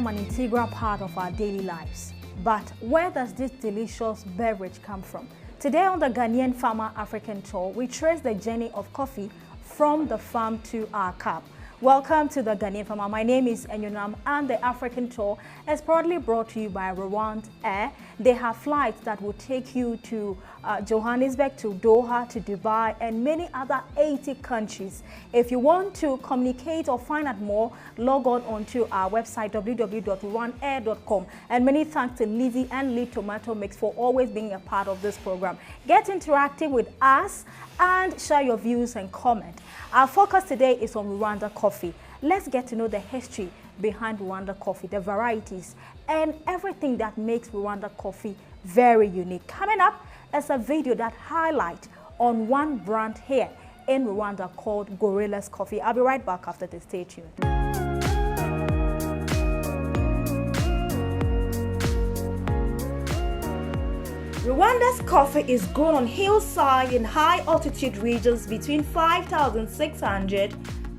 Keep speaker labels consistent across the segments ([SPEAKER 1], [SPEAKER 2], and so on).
[SPEAKER 1] become an integral part of our daily lives. But where does this delicious beverage come from? Today on the Ghanaian Farmer African Tour, we trace the journey of coffee from the farm to our cup. Welcome to the Ghanaian Farmer. My name is Enyonam, and the African Tour is proudly brought to you by Rwanda Air. They have flights that will take you to Johannesburg, to Doha, to Dubai, and many other 80 countries. If you want to communicate or find out more, log on onto our website www.rwandair.com. And many thanks to Lizzie and Lee Tomato Mix for always being a part of this program. Get interactive with us and share your views and comment. Our focus today is on Rwanda coffee. Let's get to know the history behind Rwanda coffee, the varieties, and everything that makes Rwanda coffee very unique. Coming up is a video that highlights on one brand here in Rwanda called Gorillas Coffee. I'll be right back after this. Stay tuned. Rwanda's coffee is grown on hillside in high altitude regions between 5,600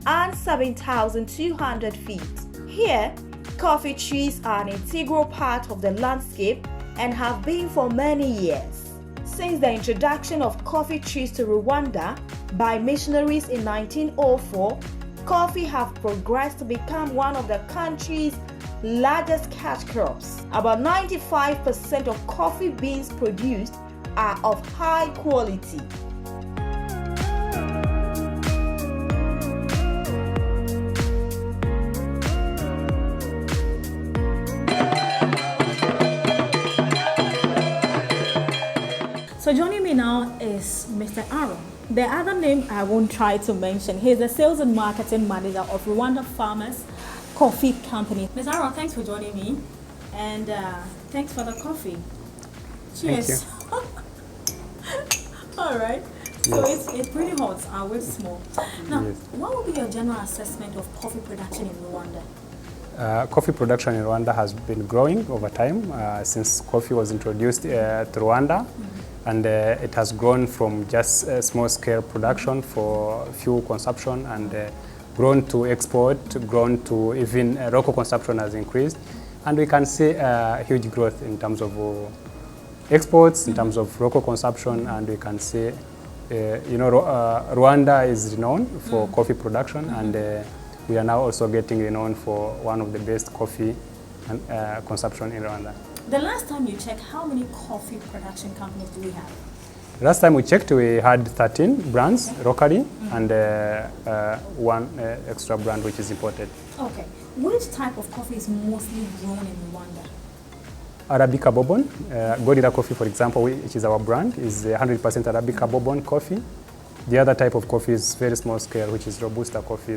[SPEAKER 1] and 7,200 feet. Here, coffee trees are an integral part of the landscape and have been for many years. Since the introduction of coffee trees to Rwanda by missionaries in 1904, coffee have progressed to become one of the country's largest cash crops. About 95% of coffee beans produced are of high quality. So joining me now is Mr. Aaron. The other name I won't try to mention. He's the sales and marketing manager of Rwanda Farmers Coffee Company. Mr. Aaron, thanks for joining me, and thanks for the coffee. Cheers.
[SPEAKER 2] Thank
[SPEAKER 1] you. All right. So it's pretty hot. I will small. Now, what would be your general assessment of coffee production in Rwanda?
[SPEAKER 2] Coffee production in Rwanda has been growing over time since coffee was introduced to Rwanda, and it has grown from just small-scale production for fuel consumption and grown to export, grown to even local consumption has increased, and we can see huge growth in terms of exports, in terms of local consumption, and we can see, Rwanda is renowned for coffee production, and we are now also getting renowned for one of the best coffee consumption in Rwanda.
[SPEAKER 1] The last time you checked, how many coffee production companies do we have?
[SPEAKER 2] Last time we checked, we had 13 brands locally, and one extra brand which is imported.
[SPEAKER 1] Okay. Which type of coffee is mostly grown in Rwanda?
[SPEAKER 2] Arabica Bourbon. Gorilla Coffee, for example, which is our brand, is 100% Arabica Bourbon coffee. The other type of coffee is very small scale, which is Robusta coffee,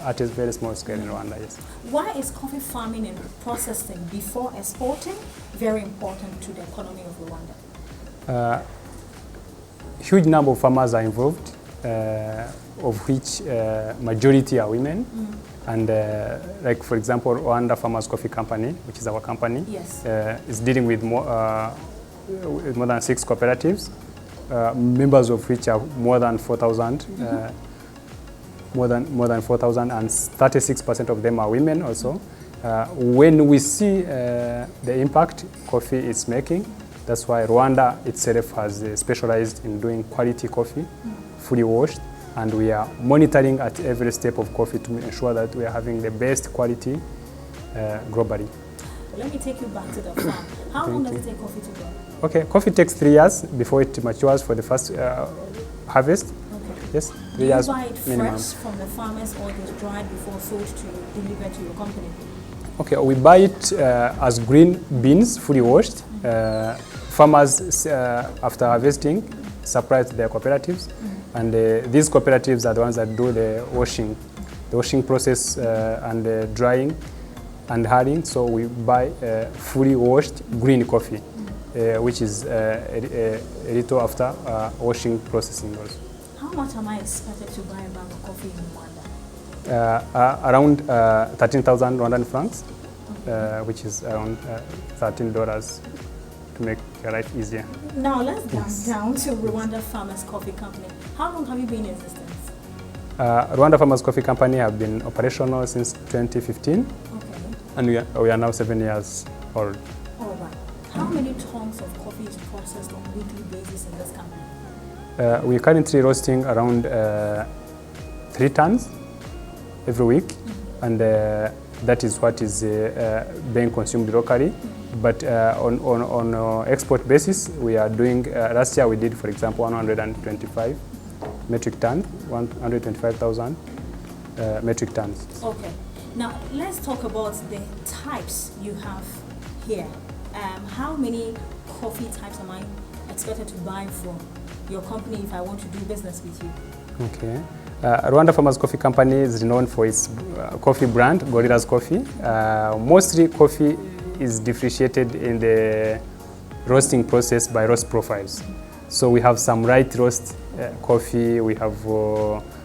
[SPEAKER 2] at a very small scale in Rwanda, yes.
[SPEAKER 1] Why is coffee farming and processing before exporting very important to the economy of Rwanda?
[SPEAKER 2] Huge number of farmers are involved, of which majority are women. And like, for example, Rwanda Farmers Coffee Company, which is our company,
[SPEAKER 1] yes,
[SPEAKER 2] is dealing with more than 6 cooperatives, members of which are more than 4,000, more than 4,000, and 36% of them are women also. When we see the impact coffee is making, that's why Rwanda itself has specialized in doing quality coffee, fully washed, and we are monitoring at every step of coffee to ensure that we are having the best quality globally.
[SPEAKER 1] Let me take you back to the farm. How long does it take coffee to grow?
[SPEAKER 2] Okay, coffee takes 3 years before it matures for the first harvest.
[SPEAKER 1] Okay.
[SPEAKER 2] Yes, 3
[SPEAKER 1] Do
[SPEAKER 2] years
[SPEAKER 1] you buy it
[SPEAKER 2] minimum.
[SPEAKER 1] fresh from the farmers, or it is dried before sold to deliver to your company?
[SPEAKER 2] Okay, we buy it as green beans, fully washed. Farmers, after harvesting, supply to their cooperatives, and these cooperatives are the ones that do the washing process and the drying and harding. So we buy fully washed green coffee, which is a little after washing processing also.
[SPEAKER 1] How much am I expected to buy a bag of coffee in Rwanda?
[SPEAKER 2] Around 13,000 Rwandan francs, which is around $13 to make your life easier.
[SPEAKER 1] Now let's get down to Rwanda Farmers Coffee Company. How long have you been in existence?
[SPEAKER 2] Rwanda Farmers Coffee Company have been operational since 2015.
[SPEAKER 1] Okay.
[SPEAKER 2] And we are now 7 years old.
[SPEAKER 1] All right. How many tons of coffee is processed on a weekly basis in this company?
[SPEAKER 2] We're currently roasting around 3 tons every week, and that is what is being consumed locally. But on export basis, we are doing, last year we did, for example, 125 metric tons, 125,000 metric tons.
[SPEAKER 1] Okay. Now, let's talk about the types you have here. How many coffee types am I expected to buy from your company if I want to do business with you?
[SPEAKER 2] Okay. Rwanda Farmers Coffee Company is known for its coffee brand, Gorilla's Coffee. Mostly coffee is differentiated in the roasting process by roast profiles. So we have some light roast coffee, we have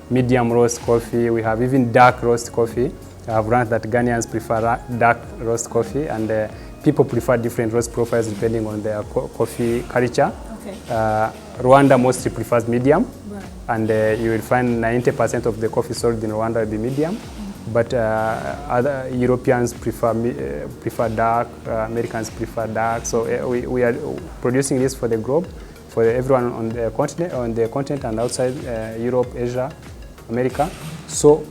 [SPEAKER 2] medium roast coffee, we have even dark roast coffee. I have learned that Ghanaians prefer dark roast coffee, and people prefer different roast profiles depending on their coffee culture.
[SPEAKER 1] Okay.
[SPEAKER 2] Rwanda mostly prefers medium,
[SPEAKER 1] Right.
[SPEAKER 2] and you will find 90% of the coffee sold in Rwanda will be medium. But other Europeans prefer dark, Americans prefer dark. So we are producing this for the globe, for everyone on the continent and outside Europe, Asia, America. So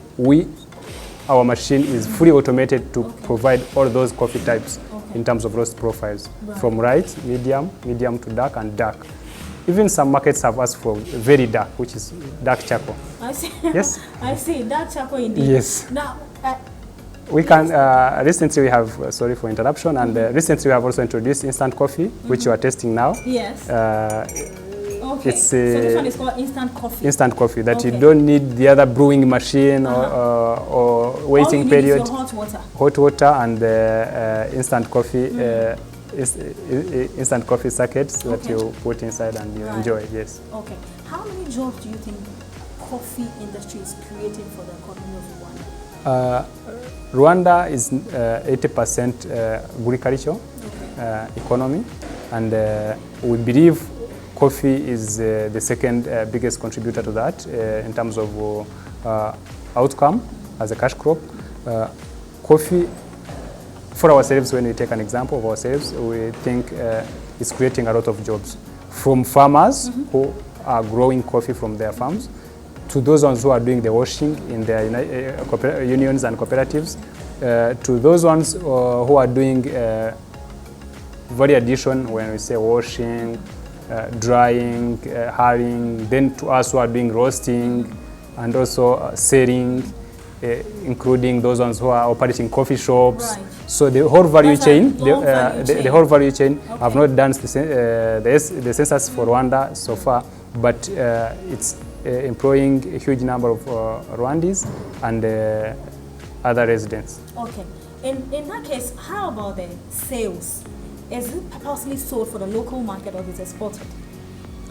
[SPEAKER 2] our machine is fully automated to provide all those coffee types in terms of roast profiles, from light, medium to dark, and dark. Even some markets have asked for very dark, which is dark charcoal.
[SPEAKER 1] I see.
[SPEAKER 2] Yes.
[SPEAKER 1] I see. Dark charcoal indeed.
[SPEAKER 2] Yes.
[SPEAKER 1] Now,
[SPEAKER 2] We can, recently we have, sorry for interruption, and recently we have also introduced instant coffee, which you are testing now.
[SPEAKER 1] yes. Okay.
[SPEAKER 2] It's
[SPEAKER 1] so this one is called instant coffee.
[SPEAKER 2] instant coffee, that
[SPEAKER 1] Okay.
[SPEAKER 2] you don't need the other brewing machine or waiting
[SPEAKER 1] All you
[SPEAKER 2] period.
[SPEAKER 1] need is your hot water.
[SPEAKER 2] Hot water and instant coffee, instant coffee circuits that you put inside and you enjoy. Yes.
[SPEAKER 1] Okay. How many jobs do you think coffee industry is creating for the economy of Rwanda?
[SPEAKER 2] Rwanda is 80% agriculture economy, and we believe coffee is the second biggest contributor to that in terms of outcome as a cash crop. Coffee, for ourselves, when we take an example of ourselves, we think it's creating a lot of jobs. From farmers who are growing coffee from their farms, to those ones who are doing the washing in their unions and cooperatives, to those ones who are doing value addition, when we say washing, drying, hiring, then to us who are doing roasting and also selling, including those ones who are operating coffee shops.
[SPEAKER 1] Right.
[SPEAKER 2] So the whole value chain,
[SPEAKER 1] the
[SPEAKER 2] whole value chain. I've not done the census for Rwanda so far, but it's employing a huge number of Rwandese and other residents.
[SPEAKER 1] Okay. In that case, how about the sales? Is it purposely sold for the local market or is it exported?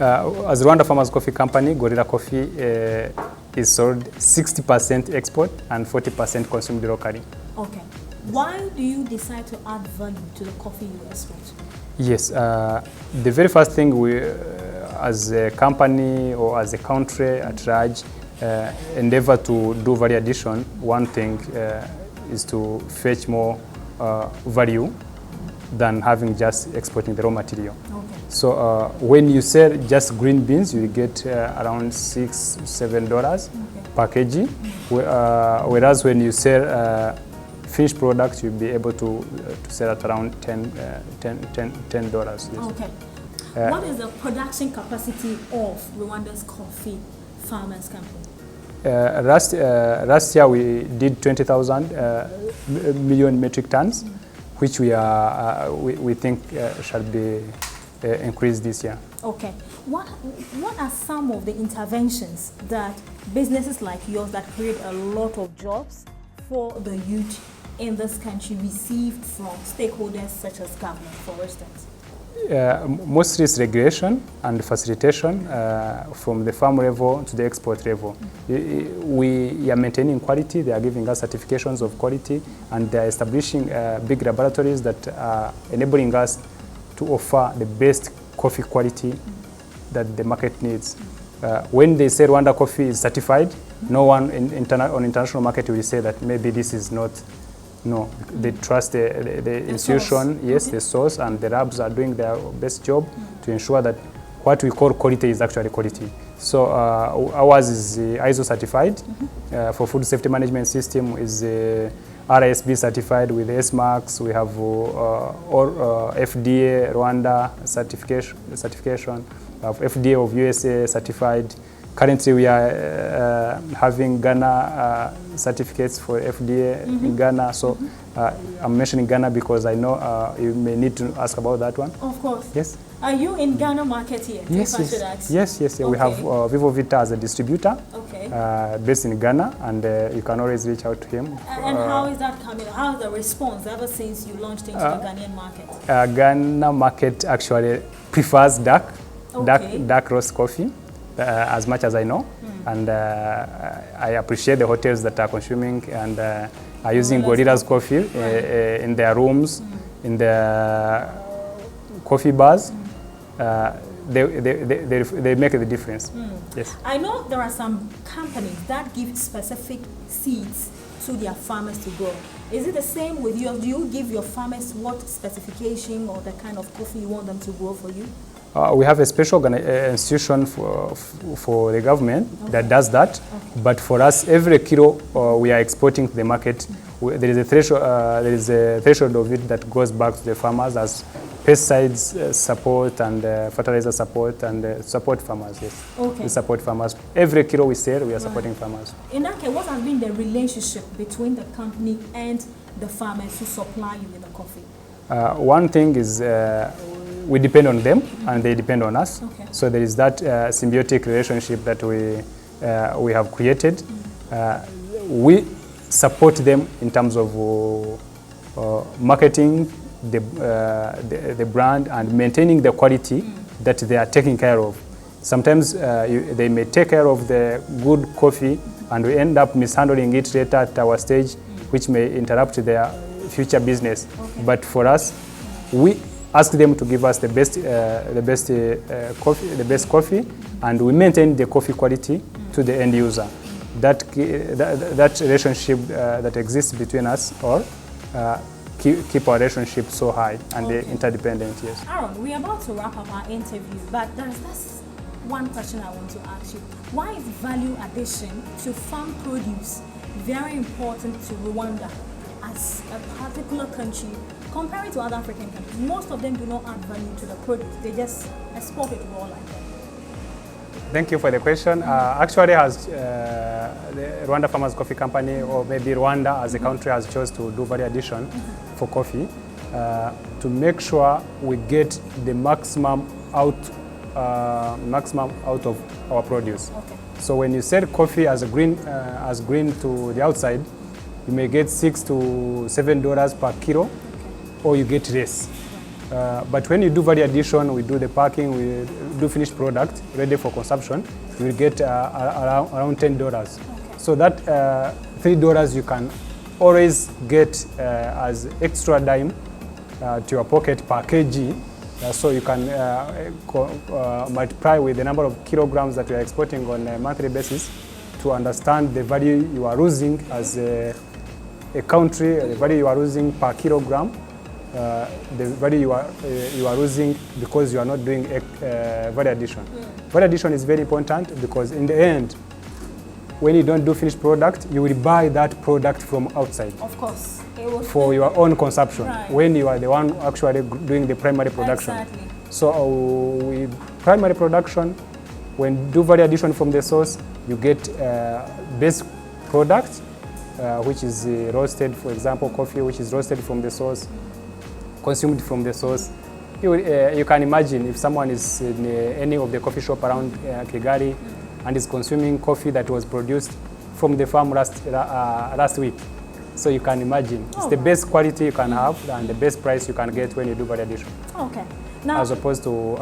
[SPEAKER 2] As Rwanda Farmers Coffee Company, Gorilla Coffee is sold 60% export and 40% consumed locally.
[SPEAKER 1] Okay. Why do you decide to add value to the coffee you export?
[SPEAKER 2] Yes, the very first thing we, as a company or as a country at large, endeavor to do value addition. One thing is to fetch more value than having just exporting the raw material.
[SPEAKER 1] Okay.
[SPEAKER 2] So when you sell just green beans, you get around $6–7 per kg, whereas when you sell finished products, you'll be able to sell at around $10. Yes.
[SPEAKER 1] Okay. What is the production capacity of Rwanda's coffee farmers company?
[SPEAKER 2] Last year we did 20,000 million metric tons, which we think shall be increased this year.
[SPEAKER 1] Okay. What are some of the interventions that businesses like yours that create a lot of jobs for the youth in this country received from stakeholders such as government, for instance?
[SPEAKER 2] Mostly it's regulation and facilitation from the farm level to the export level. We are maintaining quality, they are giving us certifications of quality, and they are establishing big laboratories that are enabling us to offer the best coffee quality that the market needs. When they say Rwanda coffee is certified, no one on international market will say that maybe this is not No, they trust the institution, yes, the source, and the labs are doing their best job to ensure that what we call quality is actually quality. So ours is ISO certified. For food safety management system is RSB certified with S-marks. We have FDA, Rwanda certification. We have FDA of USA certified. Currently, we are having Ghana certificates for FDA in Ghana. So I'm mentioning Ghana because I know you may need to ask about that one.
[SPEAKER 1] Of course.
[SPEAKER 2] Yes.
[SPEAKER 1] Are you in Ghana market here?
[SPEAKER 2] Yes, yes. Okay. We have Vivo Vita as a distributor, based in Ghana, and you can always reach out to him.
[SPEAKER 1] And how is that coming? How is the response ever since you launched into the Ghanaian market?
[SPEAKER 2] Ghana market actually prefers dark roast coffee. As much as I know, and I appreciate the hotels that are consuming and are using Gorilla's coffee in their rooms, in their coffee bars. They make the difference. Yes.
[SPEAKER 1] I know there are some companies that give specific seeds to their farmers to grow. Is it the same with you? Do you give your farmers what specification or the kind of coffee you want them to grow for you?
[SPEAKER 2] We have a special institution for the government that does that. But for us, every kilo we are exporting to the market, there is a threshold of it that goes back to the farmers as pesticides support and fertilizer support and support farmers. Yes, we support farmers. Every kilo we sell, we are supporting farmers.
[SPEAKER 1] In that case, what has been the relationship between the company and the farmers who supply you with the coffee?
[SPEAKER 2] One thing is we depend on them and they depend on us. So there is that symbiotic relationship that we have created. We support them in terms of marketing the brand and maintaining the quality that they are taking care of. Sometimes they may take care of the good coffee and we end up mishandling it later at our stage, which may interrupt their future business. But for us, we ask them to give us the best coffee, and we maintain the coffee quality to the end user. That relationship that exists between us all keep our relationship so high and interdependent. Yes.
[SPEAKER 1] Aaron, we are about to wrap up our interview, but there's one question I want to ask you. Why is value addition to farm produce very important to Rwanda as a particular country compared to other African countries? Most of them do not add value to the produce. They just export it raw like that.
[SPEAKER 2] Thank you for the question. Actually, as the Rwanda Farmers Coffee Company, or maybe Rwanda as a country, has chosen to do value addition for coffee to make sure we get the maximum out of our produce. So when you sell coffee as green to the outside, you may get $6 to $7 per kilo, or you get less. But when you do value addition, we do the packing, we do finished product ready for consumption, you will get around $10. So that $3 you can always get as extra dime to your pocket per kg. So you can multiply with the number of kilograms that you are exporting on a monthly basis to understand the value you are losing as a country, the value you are losing per kilogram, the value you are losing because you are not doing value addition. Value addition is very important because in the end, when you don't do finished product, you will buy that product from outside. Of course. For your own consumption, when you are the one actually doing the primary production. Exactly. So with primary production, when you do value addition from the source, you get base product, which is roasted, for example, coffee, which is roasted from the source, consumed from the source. You can imagine if someone is in any of the coffee shop around Kigali and is consuming coffee that was produced from the farm last week. So you can imagine, it's the best quality you can have and the best price you can get when you do value addition. Okay. Now, as opposed to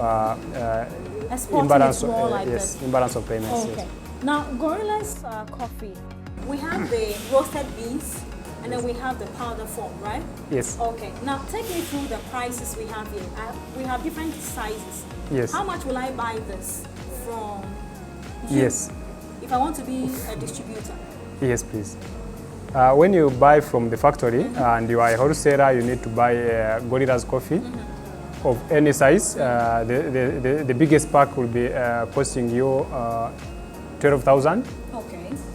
[SPEAKER 2] imbalance of payments. Okay.
[SPEAKER 1] Yes. Now, Gorilla's coffee, we have the roasted beans and then we have the powder form, right?
[SPEAKER 2] Yes.
[SPEAKER 1] Okay. Now, take me through the prices we have here. We have different sizes.
[SPEAKER 2] Yes.
[SPEAKER 1] How much will I buy this from you?
[SPEAKER 2] Yes.
[SPEAKER 1] If I want to be a distributor?
[SPEAKER 2] Yes, please. When you buy from the factory and you are a wholesaler, you need to buy Gorilla's coffee of any size. The biggest pack will be costing you 12,000,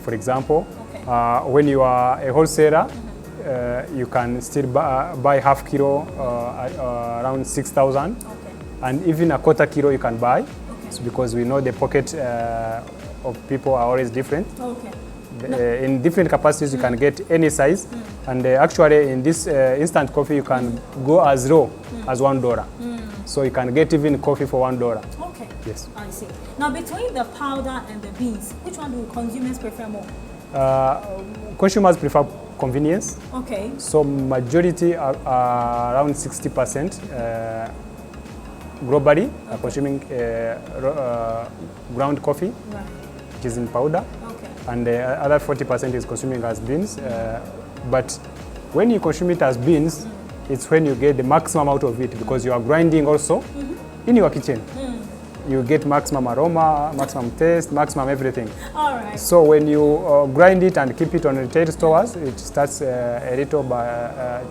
[SPEAKER 2] for example. When you are a wholesaler, you can still buy half kilo around 6,000, and even a quarter kilo you can buy, so because we know the pocket of people are always different. In different capacities you can get any size, and actually in this instant coffee you can go as low as $1. So you can get even coffee for $1.
[SPEAKER 1] Okay.
[SPEAKER 2] Yes.
[SPEAKER 1] I see. Now between the powder and the beans, which one do consumers prefer more?
[SPEAKER 2] Consumers prefer convenience.
[SPEAKER 1] Okay.
[SPEAKER 2] So majority are around 60% globally are consuming ground coffee, which is in powder. And the other 40% is consuming as beans. But when you consume it as beans, it's when you get the maximum out of it, because you are grinding also in your kitchen. You get maximum aroma, maximum taste, maximum everything.
[SPEAKER 1] All right.
[SPEAKER 2] So when you grind it and keep it on retail stores, it starts a little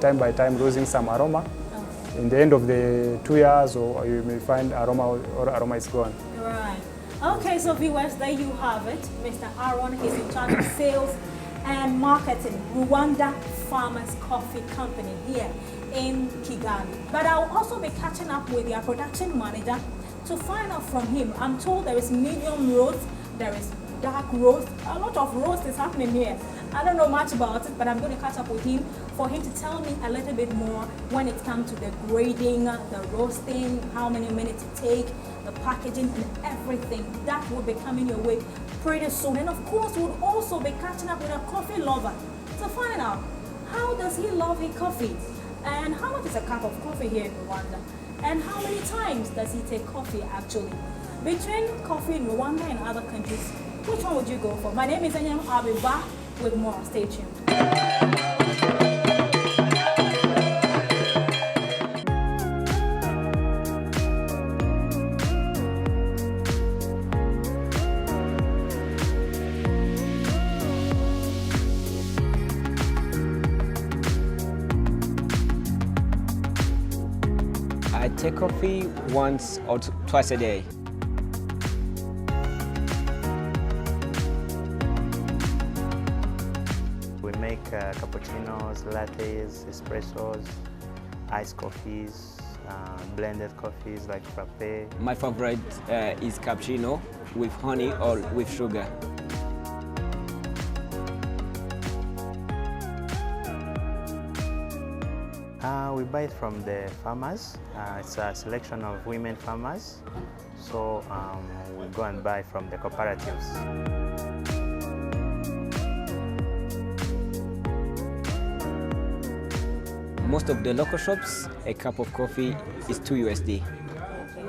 [SPEAKER 2] time by time losing some aroma. In the end of the 2 years, or you may find aroma is gone.
[SPEAKER 1] Right. Okay, so viewers, there you have it. Mr. Aaron is in charge of sales and marketing, Rwanda Farmers Coffee Company here in Kigali. But I'll also be catching up with their production manager to find out from him. I'm told there is medium roast, there is dark roast. A lot of roast is happening here. I don't know much about it, but I'm going to catch up with him for him to tell me a little bit more when it comes to the grading, the roasting, how many minutes it takes, the packaging and everything. That will be coming your way pretty soon. And of course, we'll also be catching up with a coffee lover to find out how does he love his coffee, and how much is a cup of coffee here in Rwanda, and how many times does he take coffee actually. Between coffee in Rwanda and other countries, which one would you go for? My name is Anyam. I'll be back with more. Stay tuned.
[SPEAKER 3] I take coffee once or twice a day.
[SPEAKER 4] We make cappuccinos, lattes, espressos, iced coffees, blended coffees like frappe.
[SPEAKER 3] My favorite is cappuccino with honey or with sugar.
[SPEAKER 4] We buy it from the farmers. It's a selection of women farmers. So we go and buy from the cooperatives.
[SPEAKER 3] Most of the local shops, a cup of coffee is 2 USD.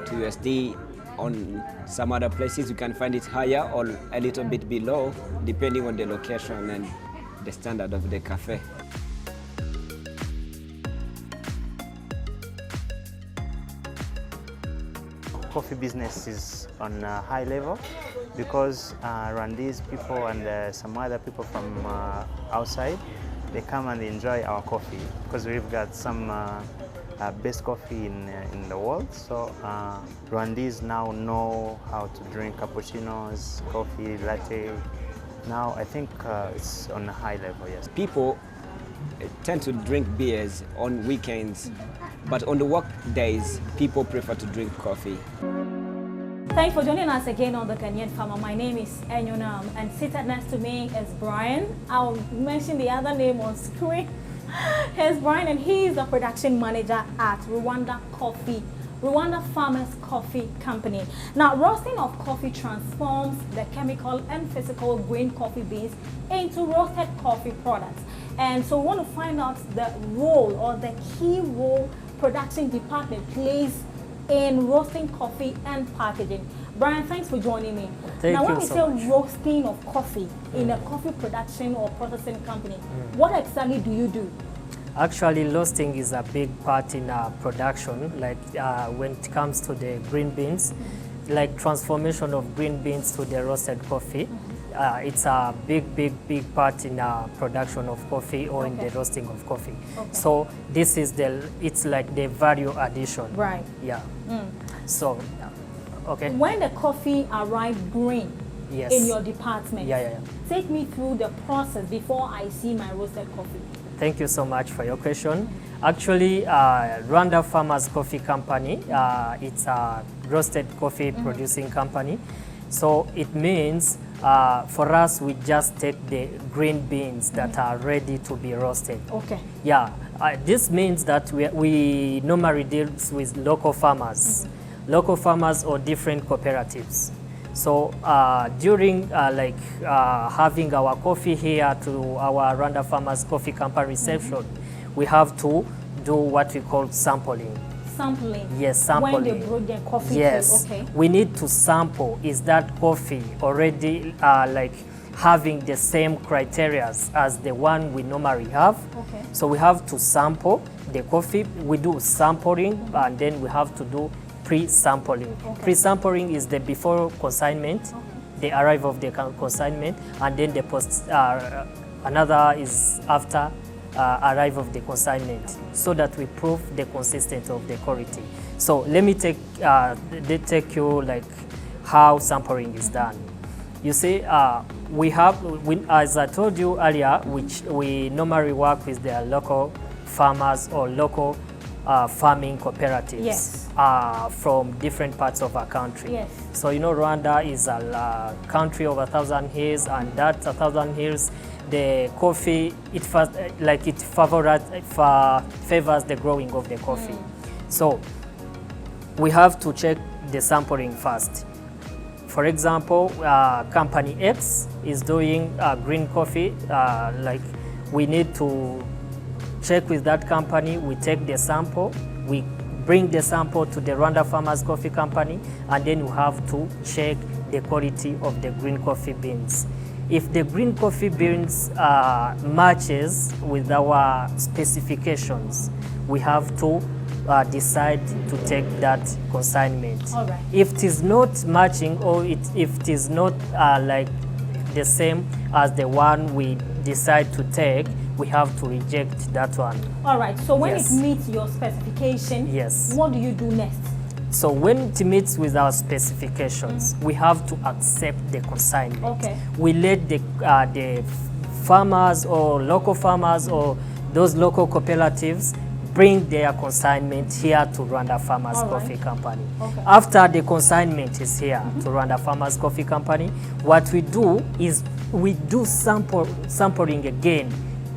[SPEAKER 3] 2 USD. On some other places, you can find it higher or a little bit below, depending on the location and the standard of the cafe.
[SPEAKER 4] Coffee business is on a high level because Rwandese people and some other people from outside, they come and enjoy our coffee because we've got some best coffee in the world. So Rwandese now know how to drink cappuccinos, coffee, latte. Now I think it's on a high level, yes.
[SPEAKER 3] People tend to drink beers on weekends, but on the work days, people prefer to drink coffee.
[SPEAKER 1] Thanks for joining us again on the Ghanaian Farmer. My name is Enyonam, and seated next to me is Brian. I'll mention the other name on screen. Here's Brian, and he is the production manager at Rwanda Farmers Coffee Company. Now, roasting of coffee transforms the chemical and physical green coffee beans into roasted coffee products. And so we want to find out the role or the key role production department plays in roasting coffee and packaging. Brian, thanks for joining me. Now, when we say roasting of coffee in a coffee production or processing company, what exactly do you do?
[SPEAKER 5] Actually, roasting is a big part in our production, like when it comes to the green beans, like transformation of green beans to the roasted coffee. it's a big part in production of coffee or in the roasting of coffee. So this is it's like the value addition.
[SPEAKER 1] Right.
[SPEAKER 5] Yeah. So, okay.
[SPEAKER 1] When the coffee arrived green in your department, take me through the process before I see my roasted coffee.
[SPEAKER 5] Thank you so much for your question. Actually, Rwanda Farmers Coffee Company, it's a roasted coffee producing company. So it means for us, we just take the green beans that are ready to be roasted.
[SPEAKER 1] Okay.
[SPEAKER 5] Yeah, this means that we normally deal with local farmers, or different cooperatives. So during having our coffee here to our Rwanda Farmers Coffee Company reception, we have to do what we call sampling.
[SPEAKER 1] Sampling?
[SPEAKER 5] Yes, sampling.
[SPEAKER 1] When they brew their coffee?
[SPEAKER 5] Yes.
[SPEAKER 1] Okay.
[SPEAKER 5] We need to sample, is that coffee already having the same criteria as the one we normally have? Okay. So we have to sample the coffee. We do sampling and then we have to do pre-sampling. Okay. Pre-sampling is the before consignment, the arrival of the consignment, and then the post. Another is after arrival of the consignment, so that we prove the consistency of the quality. So let me take you like how sampling is done. You see, as I told you earlier, we normally work with the local farmers or local farming cooperatives from different parts of our country. Yes. So you know, Rwanda is a country of 1,000 hills, and that 1,000 hills, the coffee, it favors the growing of the coffee. So we have to check the sampling first. For example, company X is doing green coffee. We need to check with that company. We take the sample, we bring the sample to the Rwanda Farmers Coffee Company, and then we have to check the quality of the green coffee beans. If the green coffee beans matches with our specifications, we have to decide to take that consignment. All right. If it is not matching, or if it is not like the same as the one we decide to take, we have to reject that one. All right. So when it meets your specification, what do you do next? So when it meets with our specifications, we have to accept the consignment. Okay. We let the farmers or local farmers or those local cooperatives bring their consignment here to Rwanda Farmers Coffee Company. Okay. After the consignment is here to Rwanda Farmers Coffee Company, what we do is we do sampling again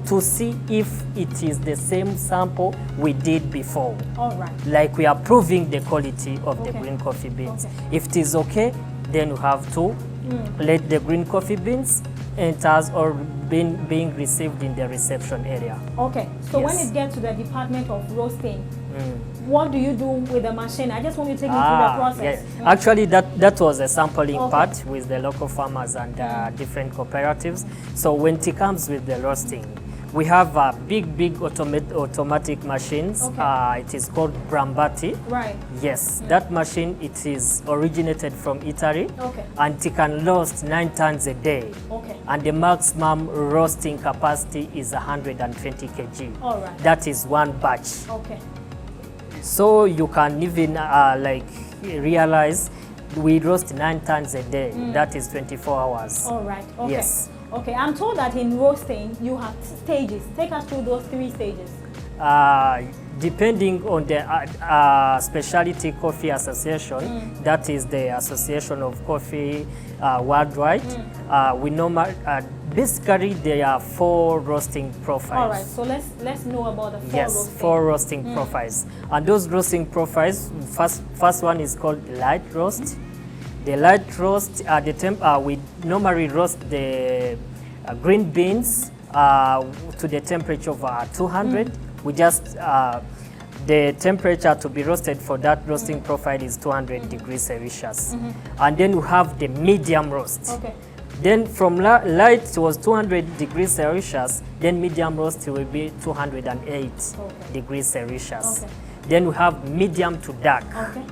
[SPEAKER 5] to see if it is the same sample we did before. All right. Like we are proving the quality of the green coffee beans. Okay. If it is okay, then we have to let the green coffee beans enter or being received in the reception area. Okay, so when it gets to the department of roasting, what do you do with the machine? I just want you to take me through the process. Yeah. Actually, that was a sampling part with the local farmers and different cooperatives. So when it comes with the roasting, we have big automatic machines. Okay. It is called Brambati. Right. Yes, that machine, it is originated from Italy. Okay. And it can roast 9 tons a day. Okay. And the maximum roasting capacity is 120 kg. All right. That is one batch. Okay. So you can even realize we roast 9 tons a day. That is 24 hours. All right. Okay. Yes. Okay, I'm told that in roasting you have stages. Take us through those 3 stages. Depending on the Specialty Coffee Association, that is the Association of Coffee worldwide. We normally basically there are 4 roasting profiles. All right, so let's know about the 4 roasting. 4 roasting profiles, and those roasting profiles. First one is called light roast. The light roast, we normally roast the green beans to the temperature of 200. We just, the temperature to be roasted for that roasting profile is 200 degrees Celsius. And then we have the medium roast. Okay. Then from light was 200 degrees Celsius, then medium roast will be 208 degrees Celsius. Okay. Then we have medium to dark. Okay.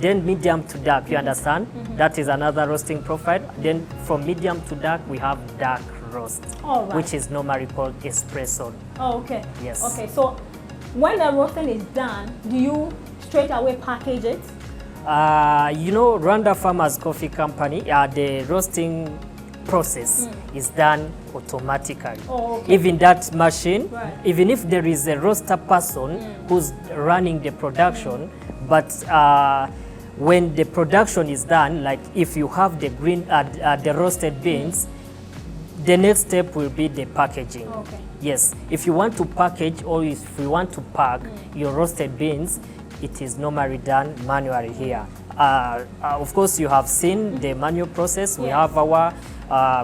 [SPEAKER 5] then medium to dark, you understand? That is another roasting profile. Then from medium to dark, we have dark roast,
[SPEAKER 1] All right.
[SPEAKER 5] which is normally called espresso.
[SPEAKER 1] Oh, okay.
[SPEAKER 5] Yes.
[SPEAKER 1] Okay, so when the roasting is done, do you straight away package it?
[SPEAKER 5] You know, Rwanda Farmers Coffee Company, the roasting process is done automatically.
[SPEAKER 1] Oh, okay.
[SPEAKER 5] Even that machine,
[SPEAKER 1] Right.
[SPEAKER 5] even if there is a roaster person who's running the production, but when the production is done, like if you have the the roasted beans, the next step will be the packaging.
[SPEAKER 1] Okay.
[SPEAKER 5] Yes, if you want to package or if you want to pack your roasted beans, it is normally done manually here. Of course, you have seen the manual process. We
[SPEAKER 1] Yes.
[SPEAKER 5] have our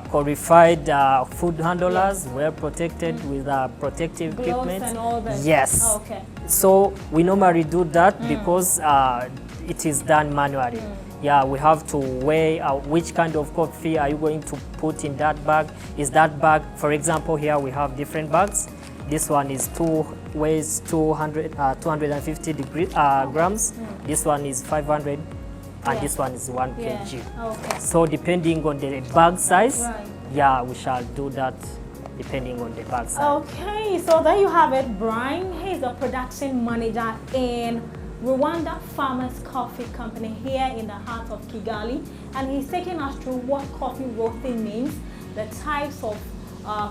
[SPEAKER 5] qualified food handlers, well protected with protective
[SPEAKER 1] Gloves
[SPEAKER 5] equipment.
[SPEAKER 1] and all that?
[SPEAKER 5] Yes.
[SPEAKER 1] Oh, okay.
[SPEAKER 5] So we normally do that because it is done manually. Yeah, we have to weigh which kind of coffee are you going to put in that bag. Is that bag, for example, here we have different bags. This one is weighs 250 grams. This one is 500, and
[SPEAKER 1] Yeah.
[SPEAKER 5] this one is 1
[SPEAKER 1] Yeah.
[SPEAKER 5] kg.
[SPEAKER 1] Okay.
[SPEAKER 5] So depending on the bag size,
[SPEAKER 1] Right.
[SPEAKER 5] yeah, we shall do that depending on the bag size.
[SPEAKER 1] Okay, so there you have it. Brian, he's the production manager in Rwanda Farmers Coffee Company here in the heart of Kigali, and he's taking us through what coffee roasting means, the types of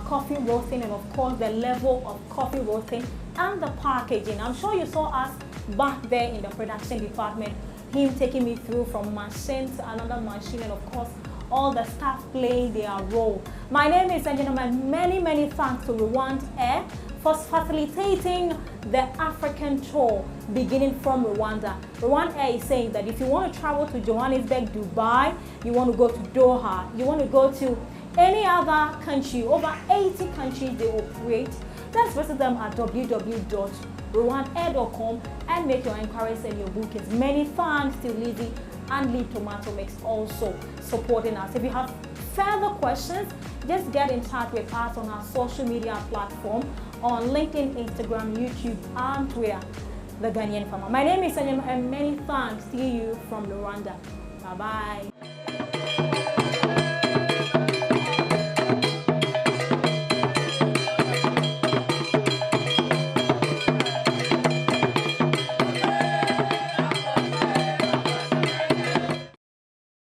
[SPEAKER 1] coffee roasting, and of course the level of coffee roasting and the packaging. I'm sure you saw us back there in the production department, him taking me through from machine to another machine, and of course all the staff playing their role. My name is, and gentlemen, many thanks to Rwanda Air for facilitating the African tour beginning from Rwanda. Rwanda Air is saying that if you want to travel to Johannesburg, Dubai, you want to go to Doha, you want to go to any other country, over 80 countries they operate, just visit them at www.rwandair.com and make your inquiries and your bookings. Many thanks to Lizzie and Lee Tomato Mix also supporting us. If you have further questions, just get in touch with us on our social media platform on LinkedIn, Instagram, YouTube, and Twitter, The Ghanaian Farmer. My name is Sanjay, and many thanks to you from Rwanda. Bye-bye.